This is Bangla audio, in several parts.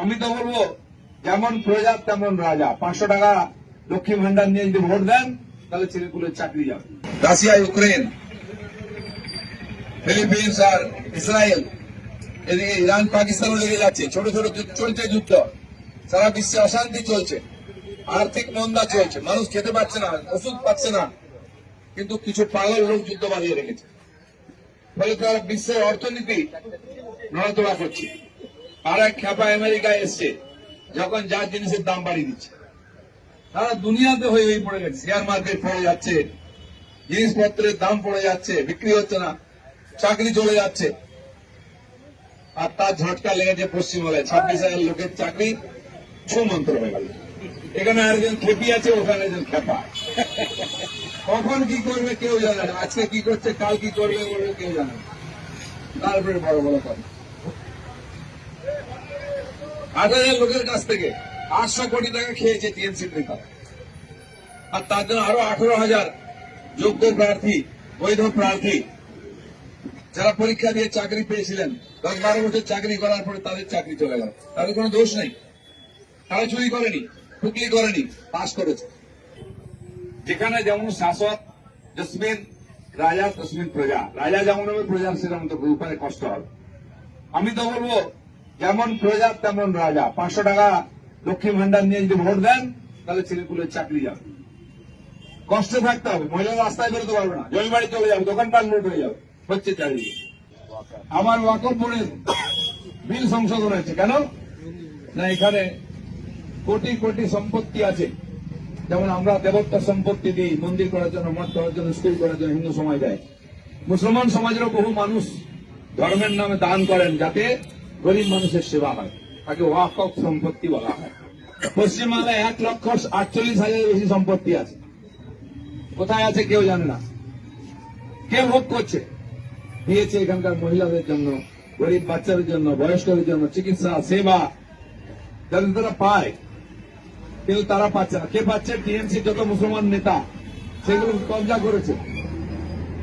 আমি তো বলবো যেমন প্রজা তেমন রাজা। 500 টাকা লক্ষ্মী ভান্ডার নিয়ে যদি ভোট দেন তাহলে ছেলেপুলের চাকরি যাবে। রাশিয়া, ইউক্রেন, ফিলিপিন্স আর ইসরায়েল, এদিকে ইরান পাকিস্তানও লেগে যাচ্ছে। ছোট ছোট চলছে যুদ্ধ, সারা বিশ্বে অশান্তি চলছে, আর্থিক মন্দা চলছে, মানুষ খেতে পাচ্ছে না, ওষুধ পাচ্ছে না, কিন্তু কিছু পাগল লোক যুদ্ধ বাঁধিয়ে রেখেছে। ফলে তারা বিশ্বের অর্থনীতি নড়াচড়া করছে। আর এক খ্যাপা আমেরিকায় এসছে, যখন যার জিনিসের দাম বাড়িয়ে দিচ্ছে। সারা দুনিয়াতে হয়ে পড়ে গেছে, শেয়ার মার্কেট পড়ে যাচ্ছে, জিনিসপত্রের দাম পড়ে যাচ্ছে, বিক্রি হচ্ছে না, চাকরি চলে যাচ্ছে। আর তার ঝটকা লেগেছে পশ্চিমবঙ্গে 26,000 লোকের চাকরি ছুমন্ত্র হয়ে গেল। এখানে আরেকজন খেপি আছে, ওখানে একজন খেপা। কখন কি করবে কেউ জানে না, আজকে কি করছে কাল কি করবে বলবে কেউ জানে না। তারপরে বড় বড় কথা, 8,000 লোকের কাছ থেকে 800 কোটি টাকা খেয়েছে টিএমসির নেতা। আর তার জন্য আরো 18,000 যোগ্য প্রার্থী, বৈধ প্রার্থী, যারা পরীক্ষা দিয়ে চাকরি পেয়েছিলেন, 10-12 বছর চাকরি করার পরে তাদের চাকরি চলে গেল। তাদের কোনো দোষ নেই, তারা চুরি করেনি, টুকলি করেনি, পাশ করেছে। যেখানে যেমন শাসক জসমিন রাজা, তসমিন প্রজা। রাজা যেমন হবে, প্রজার সেরকম তো উপরে কষ্ট হবে। আমি তো বলবো যেমন প্রজা তেমন রাজা। 500 টাকা লক্ষ্মী ভান্ডার নিয়ে যদি ভোট দেন তাহলে ছেলেপুলের চাকরি যাবে। কষ্টে থাকতে হবে, মহিলারা রাস্তায় বেরোতে পারবে না, জমি বাড়ি চলে যাবে, দোকানপাট লুট হয়ে যাবে, হচ্ছে চারিদিকে। আমার ওয়াকফ বোর্ডের বিল সংশোধন হয়েছে। কেন না, এখানে কোটি কোটি সম্পত্তি আছে। যেমন আমরা দেবত্ব সম্পত্তি দিই মন্দির করার জন্য, মঠ করার জন্য, স্কুল করার জন্য, হিন্দু সমাজ দেয়। মুসলমান সমাজেরও বহু মানুষ ধর্মের নামে দান করেন যাতে গরিব মানুষের সেবা হয়, তাকে ওয়াকফ সম্পত্তি বলা হয়। পশ্চিমবাংলায় 1,48,000 বেশি সম্পত্তি আছে। কোথায় আছে কেউ জানে না, কে ভোগ করছে। দিয়েছে এখানকার মহিলাদের জন্য, গরিব বাচ্চাদের জন্য, বয়স্কদের জন্য চিকিৎসা সেবা যাতে তারা পায়, কিন্তু তারা পাচ্ছে না। কে পাচ্ছে? টিএমসি যত মুসলমান নেতা সেগুলো কবজা করেছে।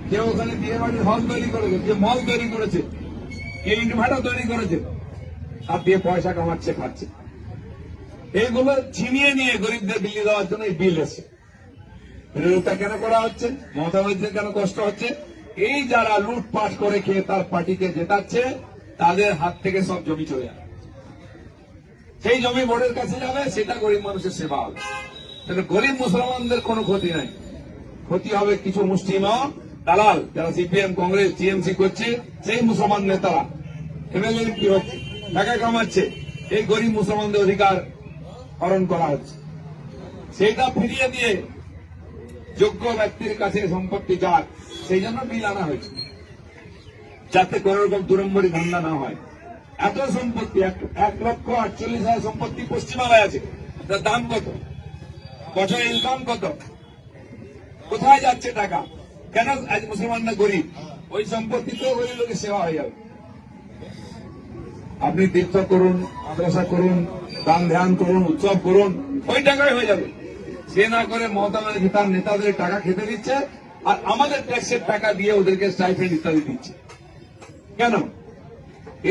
কেউ ওখানে বিয়ে বাড়ির হল তৈরি করেছে, যে মল তৈরি করেছে, কে ইনভার্টার তৈরি করেছে, আর দিয়ে পয়সা কামাচ্ছে, খাচ্ছে। এইগুলো ছিনিয়ে নিয়ে গরিবদের বিলি দেওয়ার জন্য এই বিল এসে। বিরোধিতা কেন করা হচ্ছে? মমতা ব্যানার্জির কেন কষ্ট হচ্ছে? এই যারা লুটপাট করে খেয়ে তার পার্টিকে জেতাচ্ছে, তাদের হাত থেকে সব জমি চলে যাবে। সেই জমি বোর্ডের কাছে যাবে, সেটা গরিব মানুষের সেবা হবে। তাহলে গরিব মুসলমানদের কোনো ক্ষতি নাই, ক্ষতি হবে কিছু মুষ্টিমেয় দালাল, যারা সিপিএম, কংগ্রেস, টিএমসি করছে, সেই মুসলমান নেতারা এমএলএ কি হচ্ছে, টাকা কামাচ্ছে, এই গরিব মুসলমানদের অধিকার হরণ করা হচ্ছে। সেইটা ফিরিয়ে দিয়ে যোগ্য ব্যক্তির কাছে সম্পত্তি যাক, সেই জন্য বিল আনা হয়েছে, যাতে কোন রকম দুরম্বরী ধান্দা না হয়। এত সম্পত্তি, 1,48,000 সম্পত্তি পশ্চিমবাংলায় আছে, তার দাম কত, বছরে ইনকাম কত, কোথায় যাচ্ছে টাকা? কেন আজ মুসলমানরা গরিব? ওই সম্পত্তিতেও গরিব লোকের সেবা হয়ে যাবে। আপনি তীর্থ করুন, মাদ্রাসা করুন, দান ধ্যান করুন, উৎসব করুন, ওই টাকায় হয়ে যাবে। সে না করে মমতা ব্যানার্জি তার নেতাদের টাকা খেতে দিচ্ছে, আর আমাদের ট্যাক্সের টাকা দিয়ে ওদেরকে স্টাইপেন্ড ইত্যাদি দিচ্ছে। কেন?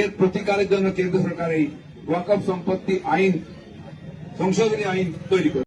এর প্রতিকারের জন্য কেন্দ্র সরকার এই ওয়াকফ সম্পত্তি আইন, সংশোধনী আইন তৈরি করে।